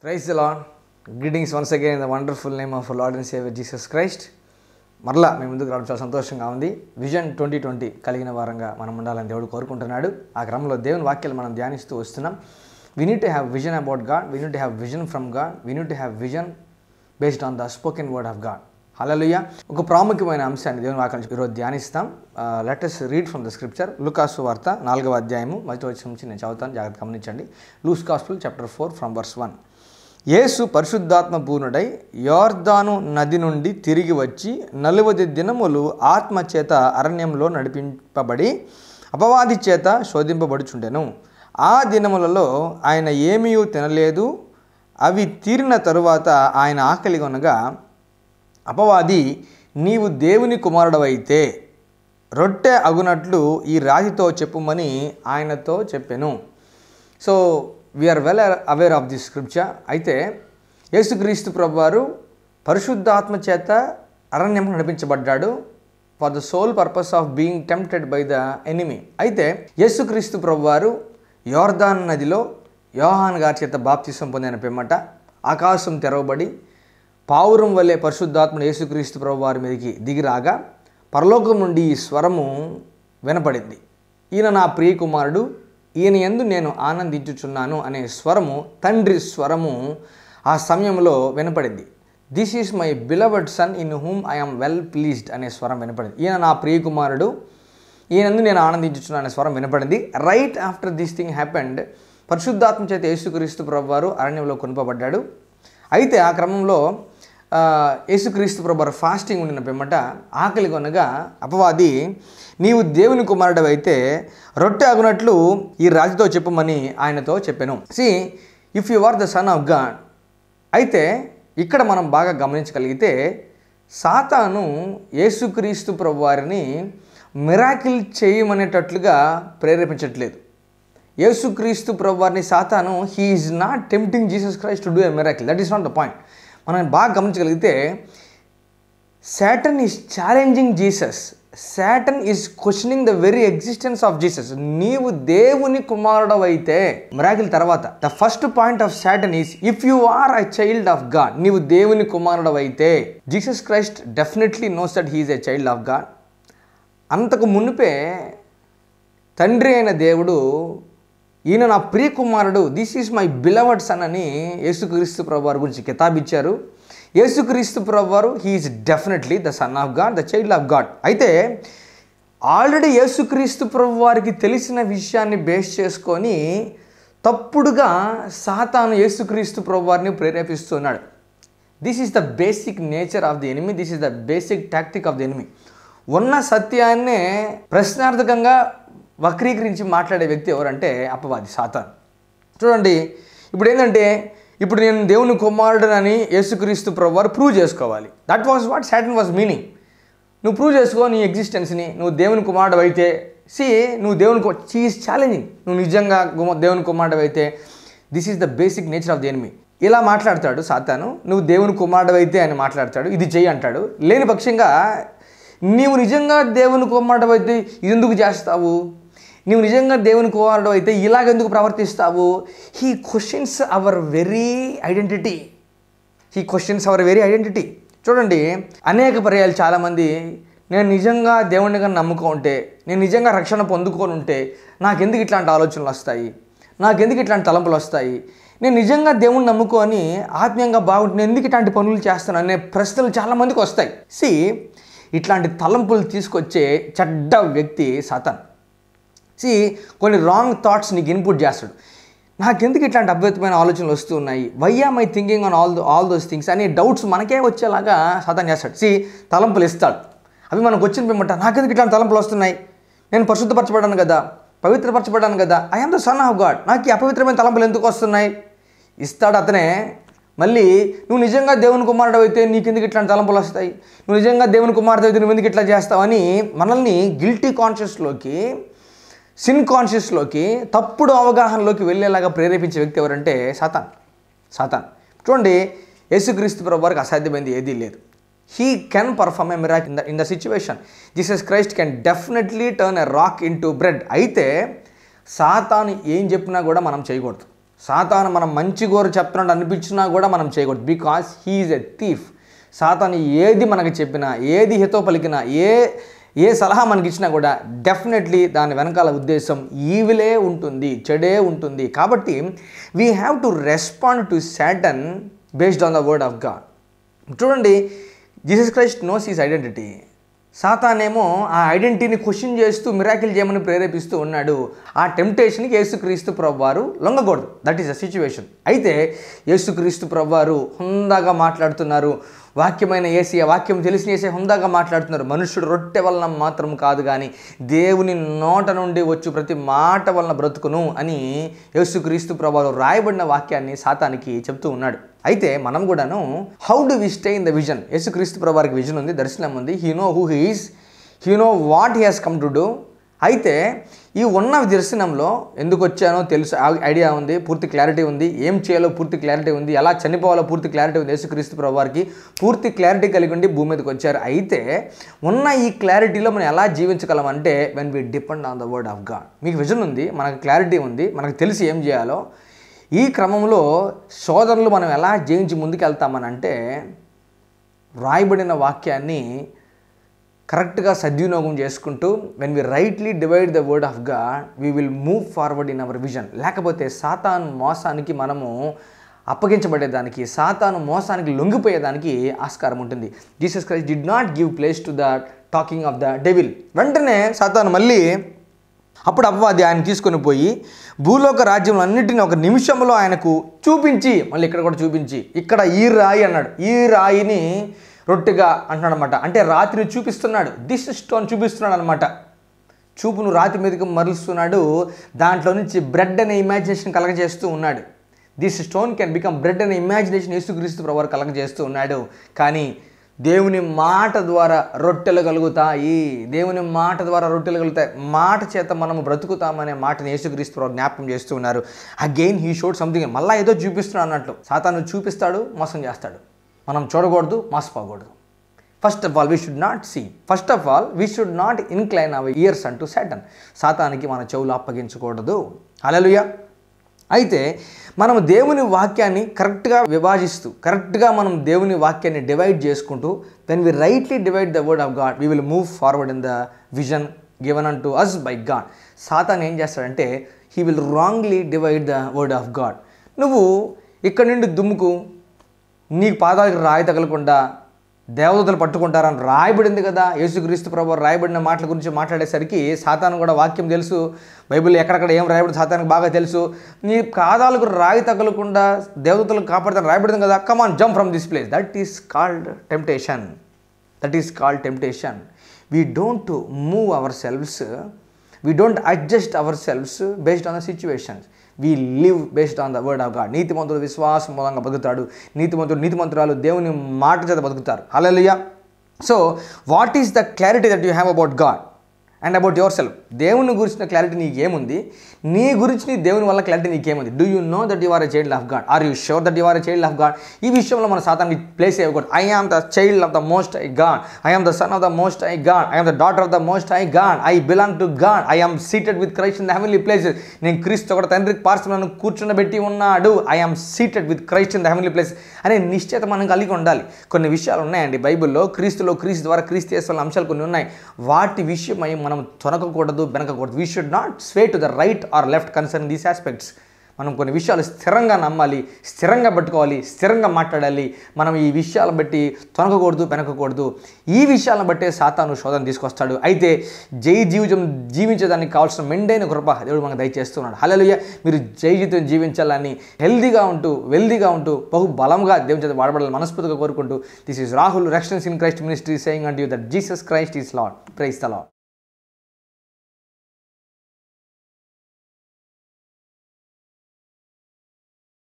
Praise the Lord. Greetings once again in the wonderful name of our Lord and Savior Jesus Christ. మరలా మీ ముందుకు రావడం చాలా సంతోషంగా ఉంది. విజన్ 2020 కలిగిన వారంగా మనం ఉండాలని దేవుడు కోరుకుంటున్నాడు. ఆ క్రమంలో దేవుని వాక్యాలు మనం ధ్యానిస్తూ వస్తున్నాం. We need to have vision about God. We need to have vision from God. We need to have vision based on the spoken word of God. హల్లెలూయా. ఒక ప్రాముఖ్యమైన అంశాన్ని దేవుని వాక్యం ఈరోజు ధ్యానిస్తాం. Let us read from the scripture. లూకాసు వార్త 4వ అధ్యాయము మొదటి వచనం నుంచి నేను చదువుతాను, జాగ్రత్తగా గమనించండి. లూకాస్ గాస్పెల్ చాప్టర్ 4 from verse 1. యేసు పరిశుద్ధాత్మ పూర్ణుడై యోర్దాను నది నుండి తిరిగి వచ్చి 40 దినములు ఆత్మ చేత అరణ్యంలో నడిపింపబడి అపవాది చేత శోధింపబడుచుండెను. ఆ దినములలో ఆయన ఏమీ తినలేదు. అవి తీరిన తరువాత ఆయన ఆకలి కొనగా అపవాది, నీవు దేవుని కుమారుడవైతే రొట్టె అగునట్లు ఈ రాతితో చెప్పుమని ఆయనతో చెప్పెను. So we are well aware of this scripture. అయితే యేసుక్రీస్తు ప్రభువారు పరిశుద్ధాత్మ చేత అరణ్యం నడిపించబడ్డాడు for the sole purpose of being tempted by the enemy. అయితే యేసుక్రీస్తు ప్రభువారు యోర్దాను నదిలో యోహాను గారి చేత బాప్తిసం పొందిన పిమ్మట ఆకాశం తెరవబడి పావురం వల్లే పరిశుద్ధాత్మను యేసుక్రీస్తు ప్రభువారి మీదకి దిగిరాగా పరలోకం నుండి ఈ స్వరము వినపడింది. ఈయన నా ప్రియ కుమారుడు, ఈయన యందు నేను ఆనందించుచున్నాను అనే స్వరము, తండ్రి స్వరము ఆ సమయంలో వినపడింది. This is my beloved son in whom I am well pleased అనే స్వరం వినపడింది. ఈయన నా ప్రియ కుమారుడు, ఈయనందు నేను ఆనందించుచున్నాను అనే స్వరం వినపడింది. Right after this thing happened, పరిశుద్ధాత్మ చేత యేసుక్రీస్తు ప్రభువారు అరణ్యంలో కొనుపబడ్డాడు. అయితే ఆ క్రమంలో యేసుక్రీస్తు ప్రభువారు ఫాస్టింగ్ ఉండిన పిమ్మట ఆకలి కొనగా అపవాది, నీవు దేవుని కుమారుడవైతే రొట్టె అగునట్లు ఈ రాతితో చెప్పమని ఆయనతో చెప్పాను. See if you are the son of God. అయితే ఇక్కడ మనం బాగా గమనించగలిగితే సాతాను యేసుక్రీస్తు ప్రభువారిని మిరాకిల్ చేయమనేటట్లుగా ప్రేరేపించట్లేదు. యేసుక్రీస్తు ప్రభువారిని సాతాను he is not tempting Jesus Christ to do a miracle. That is not the point. మనం బాగా గమనించగలిగితే Satan is challenging Jesus. Satan is questioning the very existence of Jesus. నీవు దేవుని కుమారుడవైతే, మిరాకిల్ తర్వాత the first point of Satan is if you are a child of God, నీవు దేవుని కుమారుడవైతే. Jesus Christ definitely knows that he is a child of God. అంతకు మునిపే తండ్రి అయిన దేవుడు, ఈయన నా ప్రియ కుమారుడు, this is my beloved son అని యేసుక్రీస్తు ప్రభువారి గురించి కితాబిచ్చారు. యేసుక్రీస్తు ప్రభువారు he is definitely the son of God, the child of God. అయితే ఆల్రెడీ యేసుక్రీస్తు ప్రభువారికి తెలిసిన విషయాన్ని బేస్ చేసుకొని తప్పుడుగా సాతాను యేసుక్రీస్తు ప్రభువారిని ప్రేరేపిస్తున్నాడు. This is the basic nature of the enemy. This is the basic tactic of the enemy. ఉన్న సత్యాన్నే ప్రశ్నార్థకంగా వక్రీకరించి మాట్లాడే వ్యక్తి ఎవరంటే అపవాది, సాతాను. చూడండి, ఇప్పుడు ఏంటంటే, ఇప్పుడు నేను దేవుని కుమారుడునని యేసుక్రీస్తు ప్రభువారు ప్రూవ్ చేసుకోవాలి. That was what Satan was meaning. నువ్వు ప్రూవ్ చేసుకో నీ ఎగ్జిస్టెన్స్ని, నువ్వు దేవుని కుమారుడు అయితే. నువ్వు దేవుని ఈజ్ ఛాలెంజింగ్. నువ్వు నిజంగా దేవుని కుమారుడు అయితే. This is the basic nature of the enemy. ఇలా మాట్లాడతాడు సాతాను. నువ్వు దేవుని కుమారుడు అయితే అని మాట్లాడతాడు, ఇది చెయ్యి అంటాడు. లేని పక్షంగా నీవు నిజంగా దేవుని కుమారుడు అయితే ఇది ఎందుకు చేస్తావు, నీవు నిజంగా దేవుని కుమారుడు అయితే ఇలాగెందుకు ప్రవర్తిస్తావు. He questions our very identity. చూడండి, అనేక పర్యాలు చాలామంది, నేను నిజంగా దేవుని కన్నా నమ్ముకుంటే, నేను నిజంగా రక్షణ పొందుకొని ఉంటే నాకెందుకు ఇట్లాంటి ఆలోచనలు వస్తాయి, నాకెందుకు ఇట్లాంటి తలంపులు వస్తాయి, నేను నిజంగా దేవుని నమ్ముకొని ఆత్మీయంగా బాగుంటే నేను ఎందుకు ఇట్లాంటి పనులు చేస్తాను అనే ప్రశ్నలు చాలామందికి వస్తాయి. ఇట్లాంటి తలంపులు తీసుకొచ్చే చెడ్డ వ్యక్తి సాతాన్. కొన్ని రాంగ్ థాట్స్ నీకు ఇన్పుట్ చేస్తాడు. నాకెందుకు ఇట్లాంటి అద్భుతమైన ఆలోచనలు వస్తూ ఉన్నాయి, why am I thinking on all those things అనే డౌట్స్ మనకే వచ్చేలాగా సాతాన్ చేస్తాడు. తలంపులు ఇస్తాడు. అవి మనకు వచ్చిన పిమ్మట నాకెందుకు ఇట్లాంటి తలంపులు వస్తున్నాయి, నేను పరిశుద్ధపరచబడ్డాను కదా, పవిత్రపరచబడ్డాను కదా, I am the son of God, నాకు ఈ అపవిత్రమైన తలంపులు ఎందుకు వస్తున్నాయి ఇస్తాడు అతనే. మళ్ళీ నువ్వు నిజంగా దేవుని కుమారుడు అయితే నీకెందుకు ఇట్లాంటి తలంపులు వస్తాయి, నువ్వు నిజంగా దేవుని కుమారుడు అయితే నువ్వు ఎందుకు ఇట్లా చేస్తావని మనల్ని గిల్టీ కాన్షియస్లోకి, సిన్ కాన్షియస్లోకి, తప్పుడు అవగాహనలోకి వెళ్ళేలాగా ప్రేరేపించే వ్యక్తి ఎవరంటే సాతాన్. చూడండి, యేసుక్రీస్తు ప్రభువారికి అసాధ్యమైంది ఏదీ లేదు. He can perform a miracle in the situation. Jesus Christ can definitely turn a rock in to bread. అయితే సాతాను ఏం చెప్పినా కూడా మనం చేయకూడదు. సాతాను మనం మంచి గోరు చెప్తున్నాడు అనిపించినా కూడా మనం చేయకూడదు. Because he is a thief. సాతాను ఏది మనకి చెప్పినా, ఏది హితో పలికినా, ఏ సలహా మనకి ఇచ్చినా కూడా డెఫినెట్లీ దాని వెనకాల ఉద్దేశం ఈవిలే ఉంటుంది, చెడే ఉంటుంది. కాబట్టి we have to respond to Satan based on the word of God. చూడండి, Jesus Christ knows his identity. సాతానేమో ఆ ఐడెంటిటీని క్వశ్చన్ చేస్తూ మిరాకిల్ చేయమని ప్రేరేపిస్తూ ఉన్నాడు. ఆ టెంప్టేషన్కి యేసుక్రీస్తు ప్రభువారు లొంగకూడదు. That is the situation. అయితే యేసుక్రీస్తు ప్రభువారు హుందాగా మాట్లాడుతున్నారు. వాక్యమైన యేసయ్య, వాక్యం తెలిసిన యేసయ్య హుందాగా మాట్లాడుతున్నారు. మనుష్యుడు రొట్టె వలన మాత్రం కాదు కానీ దేవుని నోట నుండి వచ్చు ప్రతి మాట వలన బ్రతుకును అని యేసుక్రీస్తు ప్రభువారు రాయబడిన వాక్యాన్ని సాతానికి చెప్తూ ఉన్నాడు. అయితే మనం కూడాను how do we stay in the vision? యేసుక్రీస్తు ప్రభువారికి విజన్ ఉంది, దర్శనం ఉంది. He know who he is, he know what he has come to do. అయితే ఈ ఉన్న దర్శనంలో ఎందుకు వచ్చానో తెలుసు, ఐడియా ఉంది, పూర్తి క్లారిటీ ఉంది. ఏం చేయాలో పూర్తి క్లారిటీ ఉంది. ఎలా చనిపోవాలో పూర్తి క్లారిటీ ఉంది. యేసుక్రీస్తు ప్రభువారికి పూర్తి క్లారిటీ కలిగి ఉండి భూమి మీదకి వచ్చారు. అయితే ఉన్న ఈ క్లారిటీలో మనం ఎలా జీవించగలమంటే when we depend on the word of God. మీకు విజన్ ఉంది, మనకు క్లారిటీ ఉంది, మనకు తెలిసి ఏం చేయాలో. ఈ క్రమంలో సోదరులు మనం ఎలా జయించి ముందుకు వెళ్తామనంటే వ్రాయబడిన వాక్యాన్ని కరెక్ట్గా సద్వినియోగం చేసుకుంటూ when we rightly divide the word of God we will move forward in our vision. లేకపోతే సాతాను మోసానికి మనము అప్పగించబడేదానికి, సాతాను మోసానికి లొంగిపోయేదానికి ఆస్కారం ఉంటుంది. Jesus Christ did not give place to the talking of the devil. వెంటనే సాతాను మళ్ళీ అప్పుడు అపవాది ఆయన తీసుకొని పోయి భూలోక రాజ్యం అన్నిటిని ఒక నిమిషంలో ఆయనకు చూపించి, మళ్ళీ ఇక్కడ కూడా చూపించి, ఇక్కడ ఈ రాయి అన్నాడు, ఈ రాయిని రొట్టెగా అంటున్నాడు అనమాట. అంటే రాతిని చూపిస్తున్నాడు, దిస్ స్టోన్ చూపిస్తున్నాడు అనమాట. చూపును రాతి మీదకి మరులుస్తున్నాడు. దాంట్లో నుంచి బ్రెడ్ అనే ఇమాజినేషన్ కలగజేస్తూ ఉన్నాడు. This stone can become bread అనే ఇమాజినేషన్ యేసుక్రీస్తు ప్రభువారు కలగజేస్తూ ఉన్నాడు. కానీ దేవుని మాట ద్వారా రొట్టెలు కలుగుతాయి, దేవుని మాట ద్వారా రొట్టెలు కలుగుతాయి, మాట చేత మనము బ్రతుకుతామనే మాటని యేసుక్రీస్తు ప్రభువారు జ్ఞాపకం చేస్తూ ఉన్నారు. Again he showed something. మళ్ళీ ఏదో చూపిస్తున్నాడు అన్నట్లు. సాతాను చూపిస్తాడు, మోసం చేస్తాడు. మనం చూడకూడదు, మోసపోకూడదు. First of all we should not see, first of all we should not incline our ears అంటూ సాటన్. సాతానికి మన చెవులు అప్పగించకూడదు. హల్లెలూయా. అయితే మనం దేవుని వాక్యాన్ని కరెక్ట్గా విభజిస్తూ, కరెక్ట్గా మనం దేవుని వాక్యాన్ని డివైడ్ చేసుకుంటూ when we rightly divide the word of God we will move forward in the vision given unto us by God. సాతాన్ ఏం చేస్తాడంటే he will wrongly divide the word of God. నువ్వు ఇక్కడ నుండి దుమ్ముకు, నీకు పాదాలకు రాయి తగలకుండా దేవదూతలు పట్టుకుంటారని రాయబడింది కదా. యేసుక్రీస్తు ప్రభువారు రాయబడిన మాటల గురించి మాట్లాడేసరికి సాతాను కూడా వాక్యం తెలుసు, బైబిల్ ఎక్కడెక్కడ ఏం రాయబడింది సాతానికి బాగా తెలుసు. నీ పాదాలకు రాయి తగలకుండా దేవదూతలు కాపాడుతాను రాయబడింది కదా. Come on, jump from this place. That is called temptation. That is called temptation. We don't move ourselves, we don't adjust ourselves based on the situations. We live based on the word of God. నీతిమంతుడు విశ్వాసం మూలంగా బతుకుతాడు, నీతిమంతుడు నీతిమంతురాలు దేవుని మాట చేత బతుకుతారు. Hallelujah. So what is the clarity that you have about God and about yourself? దేవుని గురించిన క్లారిటీ నీకేముంది? నీ గురించి నీ దేవుని వల్ల క్లారిటీ నీకేముంది? Do you know that you are a child of God? Are you sure that you are a child of God? ఈ విషయంలో మన సాతానికి ప్లేస్ ఇవ్వకూడదు. I am the child of the most high God, I am the son of the most high God, I am the daughter of the most high God, I belong to God, I am seated with Christ in the heavenly places. నేను క్రీస్తు ఒక తండ్రికి పార్శ్వమున కూర్చుండబెట్టి ఉన్నాడు. I am seated with Christ in the heavenly place అనే నిశ్చయత మనం కలిగి ఉండాలి. కొన్ని విషయాలు ఉన్నాయండి బైబిల్లో, క్రీస్తులో, క్రీస్తు ద్వారా, క్రీస్తు యేసు అంశాలు కొన్ని ఉన్నాయి. వాటి విషయమై మనం తొనకకూడదు, వెనకకూడదు. We should not sway to the right or left concern these aspects. మనం కొన్ని విషయాలు స్థిరంగా నమ్మాలి, స్థిరంగా పట్టుకోవాలి, స్థిరంగా మాట్లాడాలి. మనం ఈ విషయాలను బట్టి తొనకకూడదు, వెనకకూడదు. ఈ విషయాలను బట్టే సాతాను శోధన తీసుకొస్తాడు. అయితే జీవితం జీవించేదానికి కావాల్సిన మెండైన కృప దేవుడు మనకు దయచేస్తున్నాడు. హల్లెలూయా. మీరు జీవితం జీవించాలని హెల్దీగా ఉంటూ, వెల్దీగా ఉంటూ, బహు బలంగా దేవుని చేత వాడబడాలని మనస్ఫూర్తిగా కోరుకుంటూ, this is Rahul, resistance in Christ ministry, saying unto you that Jesus Christ is Lord. Praise the lord.